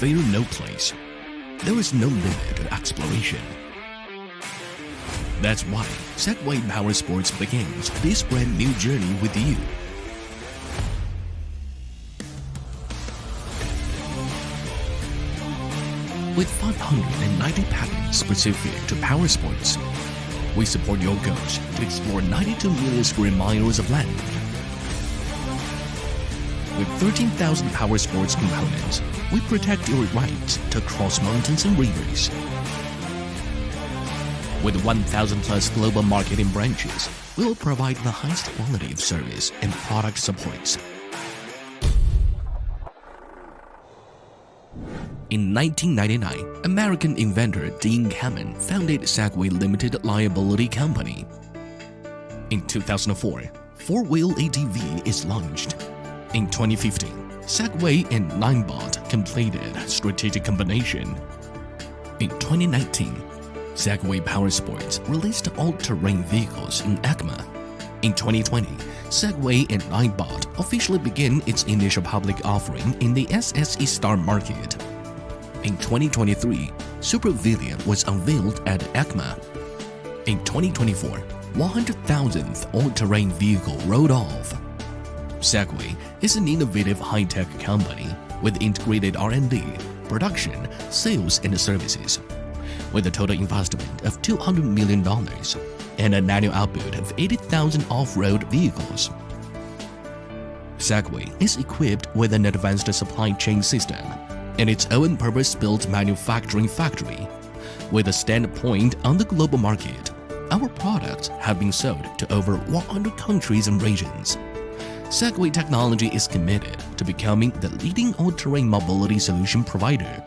fear no place. There is no limit to exploration. That's why Segway Motorsports begins this brand new journey with you. With 590 patents specific to power sports, we support your goals to explore 92 million square miles of land. With 13,000 power sports components, we protect your rights to cross mountains and rivers. With 1,000 plus global marketing branches, we will provide the highest quality of service and product supports. In 1999, American inventor Dean Kamen founded Segway Limited Liability Company. In 2004, four-wheel ATV is launched. In 2015, Segway and Ninebot completed strategic combination. In 2019, Segway Powersports released all-terrain vehicles in EICMA. In 2020, Segway and Ninebot officially began its initial public offering in the SSE Star market. In 2023, Super Villain was unveiled at EICMA. In 2024, 100,000th all-terrain vehicle rolled off. Segway is an innovative high-tech company with integrated R&D, production, sales, and services. With a total investment of $200 million and an annual output of 80,000 off-road vehicles. Segway is equipped with an advanced supply chain system and its own purpose-built manufacturing factory. With a standpoint on the global market, our products have been sold to over 100 countries and regions. Segway Technology is committed to becoming the leading all-terrain mobility solution provider.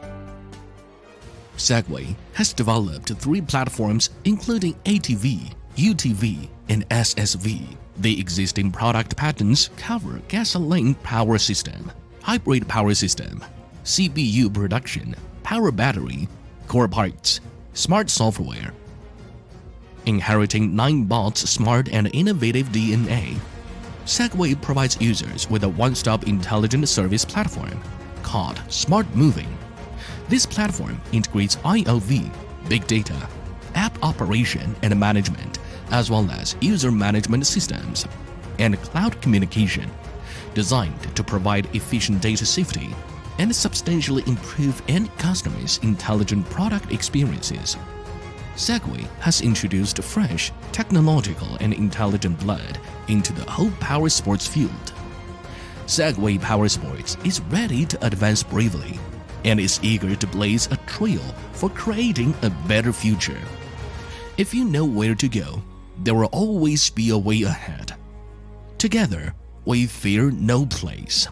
Segway has developed 3 platforms including ATV, UTV, and SSV. The existing product patents cover gasoline power system, hybrid power system, CPU production, power battery, core parts, smart software. Inheriting Ninebot's smart and innovative DNA, Segway provides users with a one-stop intelligent service platform called Smart Moving. This platform integrates IoV, big data, app operation and management, as well as user management systems and cloud communication, designed to provide efficient data safety and substantially improve end customers' intelligent product experiences. Segway has introduced fresh, technological, and intelligent blood into the whole power sports field. Segway Powersports is ready to advance bravely and is eager to blaze a trail for creating a better future. If you know where to go, there will always be a way ahead. Together, we fear no place.